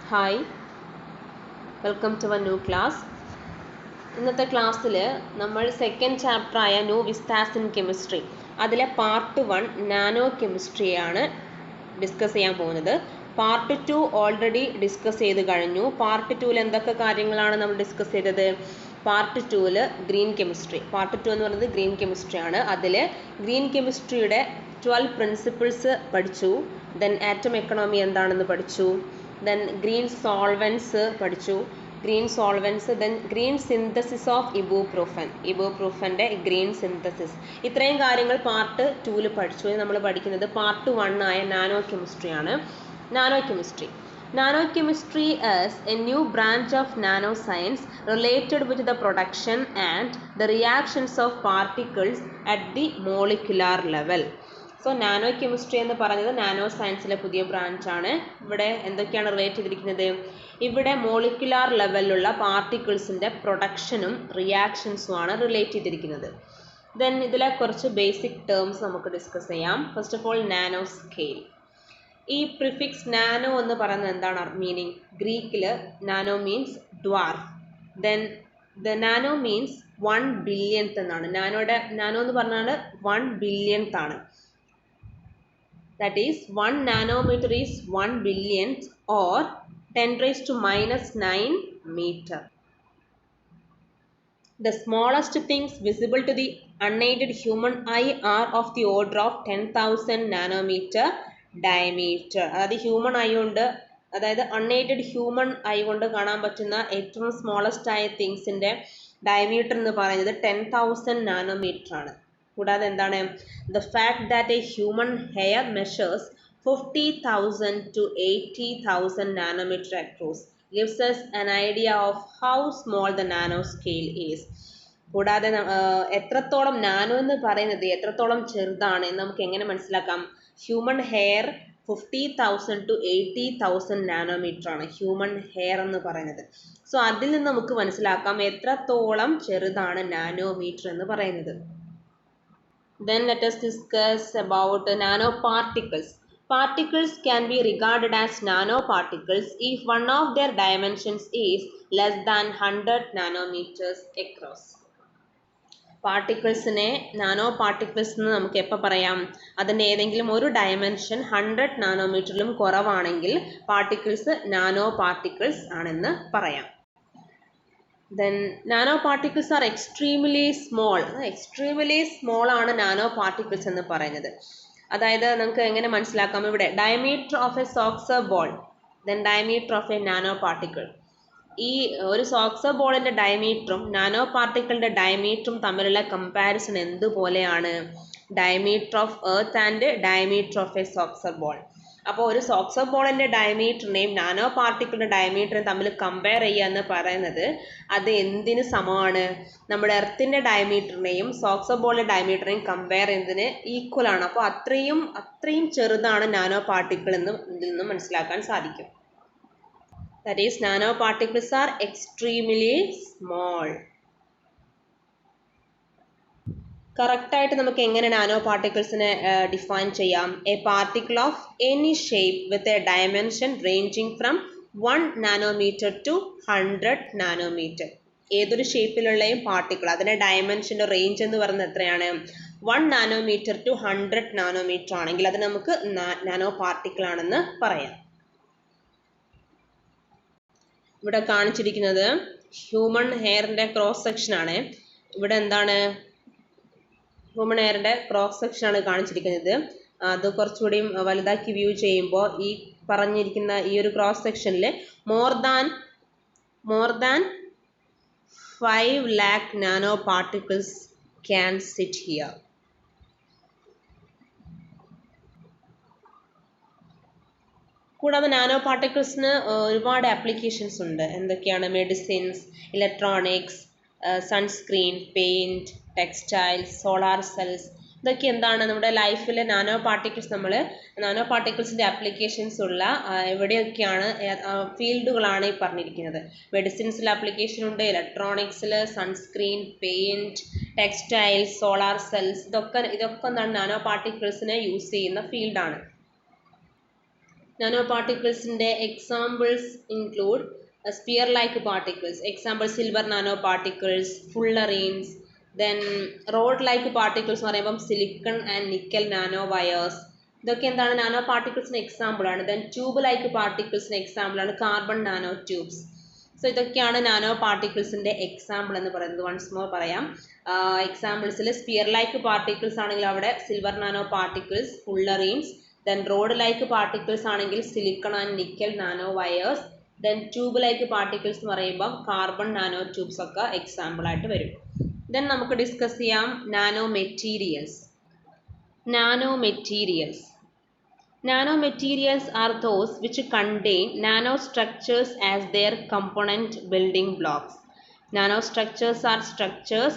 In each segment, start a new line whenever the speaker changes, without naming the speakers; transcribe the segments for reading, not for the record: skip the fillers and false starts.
Hi, welcome to our new class. ഇന്നത്തെ ക്ലാസ്സിൽ നമ്മൾ സെക്കൻഡ് ചാപ്റ്ററായ ന്യൂ വിസ്താസ് ഇൻ കെമിസ്ട്രി അതിലെ പാർട്ട് 1 നാനോ കെമിസ്ട്രിയാണ് ഡിസ്കസ് ചെയ്യാൻ പോകുന്നത്. പാർട്ട് 2 ഓൾറെഡി ഡിസ്കസ് ചെയ്ത് കഴിഞ്ഞു. പാർട്ട് 2 എന്തൊക്കെ കാര്യങ്ങളാണ് നമ്മൾ ഡിസ്കസ് ചെയ്തത്? Part 2 green chemistry. പാർട്ട് 2 എന്ന് പറയുന്നത് ഗ്രീൻ കെമിസ്ട്രി ആണ്. അതിൽ ഗ്രീൻ കെമിസ്ട്രിയുടെ 12 പ്രിൻസിപ്പിൾസ് പഠിച്ചു. ദെൻ ആറ്റം എക്കണോമി എന്താണെന്ന് പഠിച്ചു. ദെൻ ഗ്രീൻ സോൾവെൻസ് പഠിച്ചു. ദെൻ ഗ്രീൻ സിന്തസിസ് ഓഫ് ഇബുപ്രൂഫൻ്റെ ഗ്രീൻ സിന്തസിസ്. ഇത്രയും കാര്യങ്ങൾ പാർട്ട് 2 പഠിച്ചു. നമ്മൾ പഠിക്കുന്നത് പാർട്ട് 1 ആയ nano കെമിസ്ട്രിയാണ്. Nano chemistry is a new branch of nanoscience related with the production and the reactions of particles at the molecular level. So nano chemistry എന്ന് പറഞ്ഞത് nano സയൻസിലെ പുതിയ ബ്രാഞ്ചാണ്. ഇവിടെ എന്തൊക്കെയാണ് റിലേറ്റ് ചെയ്തിരിക്കുന്നത്? ഇവിടെ മോളിക്കുലാർ ലെവലിലുള്ള പാർട്ടിക്കിൾസിൻ്റെ പ്രൊഡക്ഷനും റിയാക്ഷൻസും ആണ് റിലേറ്റ് ചെയ്തിരിക്കുന്നത്. ദെൻ ഇതിലെ കുറച്ച് ബേസിക് ടേംസ് നമുക്ക് ഡിസ്കസ് ചെയ്യാം. First of all nano scale. ഈ പ്രിഫിക്സ് നാനോ എന്ന് പറയുന്നത് എന്താണ് മീനിങ്? ഗ്രീക്കിൽ nano means dwarf. Then the nano means 1 billionth എന്നാണ്. നാനോ എന്ന് പറഞ്ഞാൽ 1 ബില്യൺത്ത് ആണ്. That is 1 nanometer is 1 billionth or 10⁻⁹ meter. The smallest things visible to the unaided human eye are of the order of 10,000 nanometer diameter. അതായത് human I കൊണ്ട്, അതായത് unaided human I കൊണ്ട് കാണാൻ പറ്റുന്ന ഏറ്റവും സ്മോളസ്റ്റ് ആയ തിങ്സിൻ്റെ ഡയമീറ്റർ എന്ന് പറയുന്നത് 10,000 നാനോമീറ്റർ ആണ്. കൂടാതെ എന്താണ്? The fact that a human hair measures 50,000 to 80,000 nanometre across gives us an idea of how small the nanoscale is. കൂടാതെ എത്രത്തോളം നാനോ എന്ന് പറയുന്നത് എത്രത്തോളം ചെറുതാണ് എന്ന് നമുക്ക് എങ്ങനെ മനസ്സിലാക്കാം? ഹ്യൂമൻ ഹെയർ 50,000 to 80,000 നാനോമീറ്റർ ആണ് ഹ്യൂമൻ ഹെയർ എന്ന് പറയുന്നത്. സോ അതിൽ നിന്ന് നമുക്ക് മനസ്സിലാക്കാം എത്രത്തോളം ചെറുതാണ് നാനോമീറ്റർ എന്ന് പറയുന്നത്. Then let us discuss about nanoparticles. Particles can be regarded as nanoparticles if one of their dimensions is less than 100 nanometers across. പാർട്ടിക്കിൾസിനെ നാനോ പാർട്ടിക്കിൾസ് എന്ന് നമുക്ക് എപ്പോൾ പറയാം? അതിൻ്റെ ഏതെങ്കിലും ഒരു ഡയമെൻഷൻ 100 നാനോമീറ്ററിലും കുറവാണെങ്കിൽ പാർട്ടിക്കിൾസ് നാനോ പാർട്ടിക്കിൾസ് ആണെന്ന് പറയാം. Then nanoparticles are extremely small ആണ് നാനോ പാർട്ടിക്കിൾസ് എന്ന് പറയുന്നത്. അതായത് നമുക്ക് എങ്ങനെ മനസ്സിലാക്കാം? ഇവിടെ diameter of a soccer ball, then diameter of a nano particle. ഈ ഒരു സോക്സർ ബോളിൻ്റെ ഡയമീറ്ററും നാനോ പാർട്ടിക്കിളിൻ്റെ ഡയമീറ്ററും തമ്മിലുള്ള കമ്പാരിസൺ എന്തുപോലെയാണ്? Diameter of Earth and diameter of a soccer ball. അപ്പോൾ ഒരു സോക്സർ ബോളിൻ്റെ ഡയമീറ്ററിനെയും നാനോ പാർട്ടിക്കിളിൻ്റെ ഡയമീറ്ററിനെയും തമ്മിൽ കമ്പയർ ചെയ്യുക എന്ന് പറയുന്നത് അത് എന്തിന് സമമാണ്? നമ്മുടെ എർത്തിൻ്റെ ഡയമീറ്ററിനെയും സോക്സർ ബോളിൻ്റെ ഡയമീറ്ററിനെയും കമ്പയർ ചെയ്യുന്നതിന് ഈക്വൽ ആണ്. അപ്പോൾ അത്രയും ചെറുതാണ് നാനോ പാർട്ടിക്കിൾ എന്ന് ഇതിൽ നിന്ന് മനസ്സിലാക്കാൻ സാധിക്കും. That is, nanoparticles are extremely small. കറക്റ്റായിട്ട് നമുക്ക് എങ്ങനെ നാനോ പാർട്ടിക്കിൾസിനെ ഡിഫൈൻ ചെയ്യാം? A particle of any shape with a dimension ranging from 1 nanometre to 100 nanometre. ഏതൊരു ഷേപ്പിലുള്ളയും പാർട്ടിക്കിൾ അതിൻ്റെ ഡയമെൻഷൻ്റെ റേഞ്ച് എന്ന് പറയുന്നത് എത്രയാണ്? 1 നാനോമീറ്റർ ടു 100 നാനോമീറ്റർ ആണെങ്കിൽ അത് നമുക്ക് നാനോ പാർട്ടിക്കിൾ ആണെന്ന് പറയാം. ഇവിടെ കാണിച്ചിരിക്കുന്നത് ഹ്യൂമൺ ഹെയറിൻ്റെ ക്രോസ് സെക്ഷനാണ്. ഇവിടെ എന്താണ്? ഹ്യൂമൺ ഹെയറിൻ്റെ ക്രോസ് സെക്ഷനാണ് കാണിച്ചിരിക്കുന്നത്. അത് കുറച്ചുകൂടി വലുതാക്കി വ്യൂ ചെയ്യുമ്പോൾ ഈ പറഞ്ഞിരിക്കുന്ന ഈ ഒരു ക്രോസ് സെക്ഷനിൽ more than 5 lakh nano particles can sit here. കൂടാതെ നാനോ പാർട്ടിക്കിൾസിന് ഒരുപാട് ആപ്ലിക്കേഷൻസ് ഉണ്ട്. എന്തൊക്കെയാണ്? Medicines, electronics, sunscreen, paint, textiles, solar cells. ഇതൊക്കെ എന്താണ്? നമ്മുടെ ലൈഫിൽ നാനോ പാർട്ടിക്കിൾസിൻ്റെ ആപ്ലിക്കേഷൻസ് ഉള്ള എവിടെയൊക്കെയാണ് ഫീൽഡുകളാണ് ഈ പറഞ്ഞിരിക്കുന്നത്. മെഡിസിൻസിൽ ആപ്ലിക്കേഷൻ ഉണ്ട്, ഇലക്ട്രോണിക്സിൽ, sunscreen, paint, textiles, solar cells. ഇതൊക്കെ എന്താണ്? നാനോ പാർട്ടിക്കിൾസിനെ യൂസ് ചെയ്യുന്ന ഫീൽഡാണ്. നാനോ പാർട്ടിക്കിൾസിൻ്റെ examples include sphere like particles, example silver nano particles, fullerenes. Then rod like particles എന്ന് പറയുമ്പം silicon and nickel nano wires. ഇതൊക്കെ എന്താണ് നാനോ പാർട്ടിക്കിൾസിന് എക്സാമ്പിളാണ്. ദെൻ ട്യൂബ് ലൈക്ക് പാർട്ടിക്കിൾസിന് എക്സാമ്പിളാണ് കാർബൺ നാനോ ട്യൂബ്സ്. സോ ഇതൊക്കെയാണ് നാനോ പാർട്ടിക്കിൾസിൻ്റെ എക്സാമ്പിൾ എന്ന് പറയുന്നത്. വൺസ് മോർ പറയാം. എക്സാമ്പിൾസിൽ സ്പിയർ ലൈക്ക് പാർട്ടിക്കിൾസ് ആണെങ്കിൽ അവിടെ silver nano particles, fullerenes. Then rod like particles ആണെങ്കിൽ silicon and nickel nano wires. Then tube like particles എന്ന് പറയുമ്പം കാർബൺ നാനോ ട്യൂബ്സ് ഒക്കെ എക്സാമ്പിൾ ആയിട്ട് വരും. ദെൻ നമുക്ക് ഡിസ്കസ് ചെയ്യാം nano materials. Nano materials. Nanomaterials are those which contain nanostructures as their component building blocks. Nanostructures are structures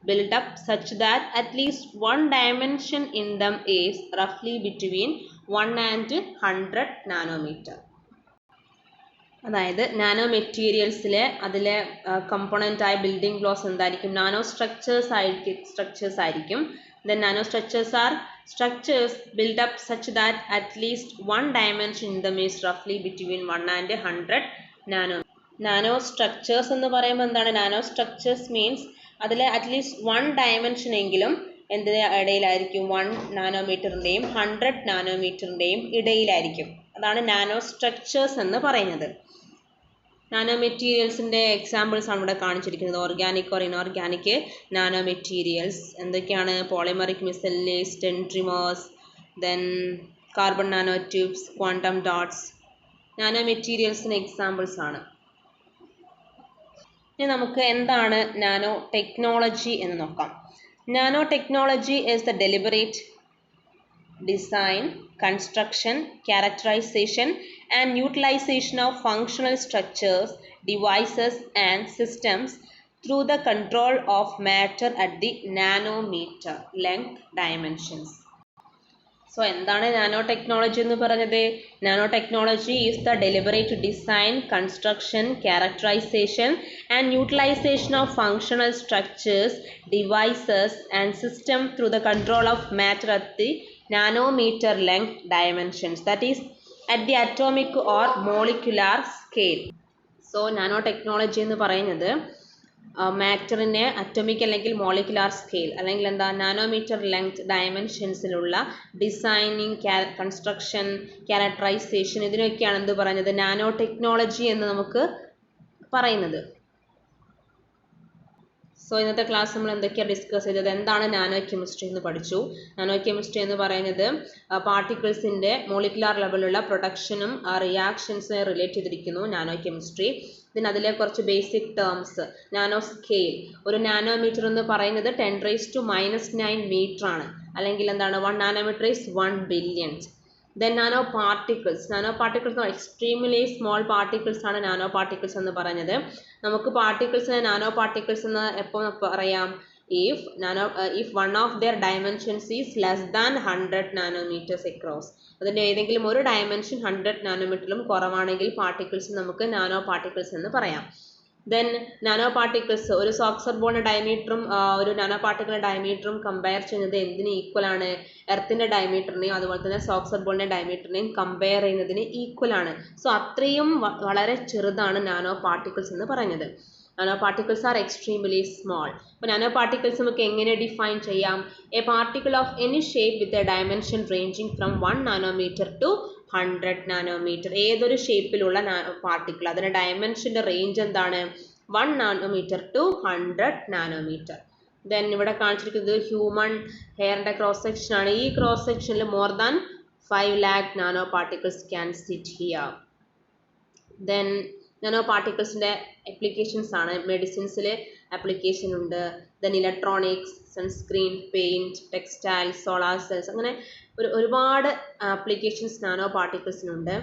built up such that at least one dimension in them is roughly between 1 and 100 nanometer. അതായത് nano മെറ്റീരിയൽസിലെ അതിലെ കമ്പോണൻ്റായ building blocks എന്തായിരിക്കും? Nano structures ആയിരിക്കും. Then nanostructures are structures built up such that at least one dimension in them is roughly between 1 and 100 nanometer. Nanostructures എന്ന് പറയുമ്പോൾ എന്താണ്? Nanostructures means അതിലെ at least 1 dimension എങ്കിലും എന്തിന് ഇടയിലായിരിക്കും? 1 നാനോമീറ്ററിൻ്റെയും 100 നാനോമീറ്ററിൻ്റെയും ഇടയിലായിരിക്കും. അതാണ് നാനോസ്ട്രക്ചേഴ്സ് എന്ന് പറയുന്നത്. നാനോ മെറ്റീരിയൽസിൻ്റെ എക്സാമ്പിൾസ് ആണ് ഇവിടെ കാണിച്ചിരിക്കുന്നത്. Organic or inorganic nano materials എന്തൊക്കെയാണ്? Polymeric micelles, dendrimers, then carbon nano tubes, quantum dots nano മെറ്റീരിയൽസിന് എക്സാമ്പിൾസ് ആണ്. ഇനി നമുക്ക് എന്താണ് നാനോ ടെക്നോളജി എന്ന് നോക്കാം. Nano technology is the deliberate design, construction, characterization and utilization of functional structures, devices and systems through the control of matter at the nanometer length dimensions. So എന്താണ് nano technology എന്ന് പറഞ്ഞത്? Nano technology is the deliberate design, construction, characterisation and utilisation of functional structures, devices and system through the control of matter at the nanometer length dimensions, that is at the atomic or molecular scale. So nanotechnology എന്ന് പറയുന്നത് മാറ്ററിനെ atomic അല്ലെങ്കിൽ molecular scale അല്ലെങ്കിൽ എന്താ nanometre length ഡയമെൻഷൻസിലുള്ള designing, construction, characterization ഇതിനൊക്കെയാണ് എന്ത് പറയുന്നത്? നാനോ ടെക്നോളജി എന്ന് നമുക്ക് പറയുന്നത്. സോ ഇന്നത്തെ ക്ലാസ് നമ്മൾ എന്തൊക്കെയാണ് ഡിസ്കസ് ചെയ്തത്? എന്താണ് നാനോ കെമിസ്ട്രി എന്ന് പഠിച്ചു. നാനോ കെമിസ്ട്രി എന്ന് പറയുന്നത് പാർട്ടിക്കിൾസിൻ്റെ മോളിക്കുലാർ ലെവലിലുള്ള പ്രൊഡക്ഷനും റിയാക്ഷൻസിനെ റിലേറ്റ് ചെയ്തിരിക്കുന്നു നാനോ കെമിസ്ട്രി. പിന്നെ അതിലെ കുറച്ച് ബേസിക് ടേംസ്. നാനോ സ്കെയിൽ, ഒരു നാനോമീറ്റർ എന്ന് പറയുന്നത് 10⁻⁹ മീറ്റർ ആണ്. അല്ലെങ്കിൽ എന്താണ്? 1 nanometre is 1 billion. Then nanoparticles. Nanoparticles extremely small particles ആണ് നാനോ പാർട്ടിക്കിൾസ് എന്ന് പറയുന്നത്. നമുക്ക് പാർട്ടിക്കിൾസിനെ നാനോ പാർട്ടിക്കിൾസ് എന്ന് എപ്പോൾ പറയാം? if one of their dimensions is less than 100 nanometers across. അതിൻ്റെ ഏതെങ്കിലും ഒരു ഡയമെൻഷൻ 100 നാനോമീറ്ററിലും കുറവാണെങ്കിൽ പാർട്ടിക്കിൾസ് നമുക്ക് നാനോ പാർട്ടിക്കിൾസ് എന്ന് പറയാം. ദെൻ നാനോ പാർട്ടിക്കിൾസ്, ഒരു സോക്സർ ബോളിൻ്റെ ഡയമീറ്ററും ഒരു നാനോ പാർട്ടിക്കിളിൻ്റെ ഡയമീറ്ററും കമ്പയർ ചെയ്യുന്നത് എന്തിന് ഈക്വലാണ്? എർത്തിൻ്റെ ഡയമീറ്ററിനെയും അതുപോലെ തന്നെ സോക്സർ ബോളിൻ്റെ ഡയമീറ്ററിനെയും കമ്പയർ ചെയ്യുന്നതിന് ഈക്വലാണ്. സോ അത്രയും വളരെ ചെറുതാണ് നാനോ പാർട്ടിക്കിൾസ് എന്ന് പറയുന്നത്. Nanoparticles are extremely small. അപ്പോൾ നാനോ പാർട്ടിക്കിൾസ് നമുക്ക് എങ്ങനെ ഡിഫൈൻ ചെയ്യാം? A particle of any shape with a dimension ranging from 1 nanometre to 100 nanometre. ഏതൊരു ഷേപ്പിലുള്ള പാർട്ടിക്കിൾ അതിൻ്റെ ഡയമെൻഷൻ്റെ റേഞ്ച് എന്താണ്? 1 നാനോമീറ്റർ ടു 100 നാനോമീറ്റർ. ദെൻ ഇവിടെ കാണിച്ചിരിക്കുന്നത് ഹ്യൂമൻ ഹെയറിൻ്റെ ക്രോസ് സെക്ഷനാണ്. ഈ ക്രോസ് സെക്ഷനിൽ more than 5 lakh nano particles can sit here. Then nano പാർട്ടിക്കിൾസിൻ്റെ ആപ്ലിക്കേഷൻസ് ആണ്. മെഡിസിൻസിൽ ആപ്ലിക്കേഷൻ ഉണ്ട്. Then electronics, sunscreen, paint, textiles, solar cells, അങ്ങനെ ഒരുപാട് ആപ്ലിക്കേഷൻസ് നാനോ പാർട്ടിക്കിൾസിനുണ്ട്.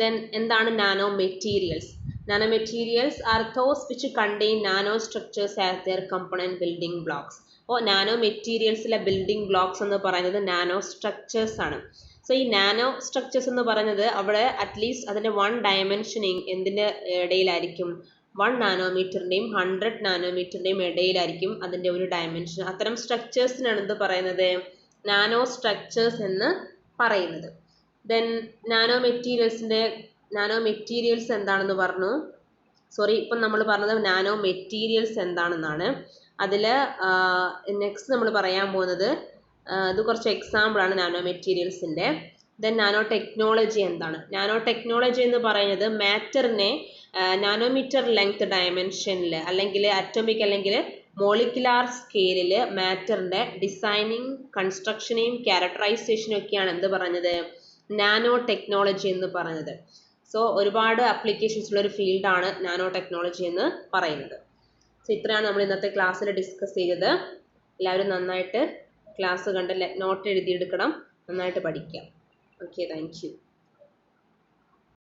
ദെൻ എന്താണ് nano materials? Nano materials are those which contain nano structures as their component building blocks. അപ്പോൾ nano മെറ്റീരിയൽസിലെ ബിൽഡിംഗ് ബ്ലോക്സ് എന്ന് പറയുന്നത് നാനോ സ്ട്രക്ചേഴ്സ് ആണ്. സോ ഈ നാനോ സ്ട്രക്ചേഴ്സ് എന്ന് പറയുന്നത് അവിടെ അറ്റ്ലീസ്റ്റ് അതിൻ്റെ 1 ഡയമെൻഷനിങ് എന്തിൻ്റെ ഇടയിലായിരിക്കും? 1 നാനോമീറ്ററിൻ്റെയും 100 നാനോമീറ്ററിൻ്റെയും ഇടയിലായിരിക്കും അതിൻ്റെ ഒരു ഡയമെൻഷൻ. അത്തരം സ്ട്രക്ചേഴ്സിനാണ് എന്ത് പറയുന്നത്? നാനോ സ്ട്രക്ചേഴ്സ് എന്ന് പറയുന്നത്. ദെൻ നാനോ മെറ്റീരിയൽസ് എന്താണെന്ന് പറഞ്ഞു. സോറി, ഇപ്പം നമ്മൾ പറഞ്ഞത് നാനോ മെറ്റീരിയൽസ് എന്താണെന്നാണ്. അതിൽ നെക്സ്റ്റ് നമ്മൾ പറയാൻ പോകുന്നത് ഇത് കുറച്ച് എക്സാമ്പിളാണ് നാനോ മെറ്റീരിയൽസിൻ്റെ. ദെൻ നാനോ ടെക്നോളജി എന്താണ്? നാനോ ടെക്നോളജി എന്ന് പറയുന്നത് മാറ്ററിനെ നാനോമീറ്റർ ലെങ്ത് ഡയമെൻഷനിൽ അല്ലെങ്കിൽ അറ്റോമിക് അല്ലെങ്കിൽ മോളിക്കുലാർ സ്കെയിലിൽ മാറ്ററിൻ്റെ ഡിസൈനിങ്, കൺസ്ട്രക്ഷനെയും ക്യാരക്ടറൈസേഷനും ഒക്കെയാണ് എന്ത് പറഞ്ഞത്? നാനോ ടെക്നോളജി എന്ന് പറഞ്ഞത്. സോ ഒരുപാട് ആപ്ലിക്കേഷൻസ് ഉള്ള ഒരു ഫീൽഡാണ് നാനോ ടെക്നോളജി എന്ന് പറയുന്നത്. സോ ഇത്രയാണ് നമ്മൾ ഇന്നത്തെ ക്ലാസ്സിൽ ഡിസ്കസ് ചെയ്തത്. എല്ലാവരും നന്നായിട്ട് ക്ലാസ് കണ്ട് നോട്ട് എഴുതിയെടുക്കണം, നന്നായിട്ട് പഠിക്കുക. Okay, thank you.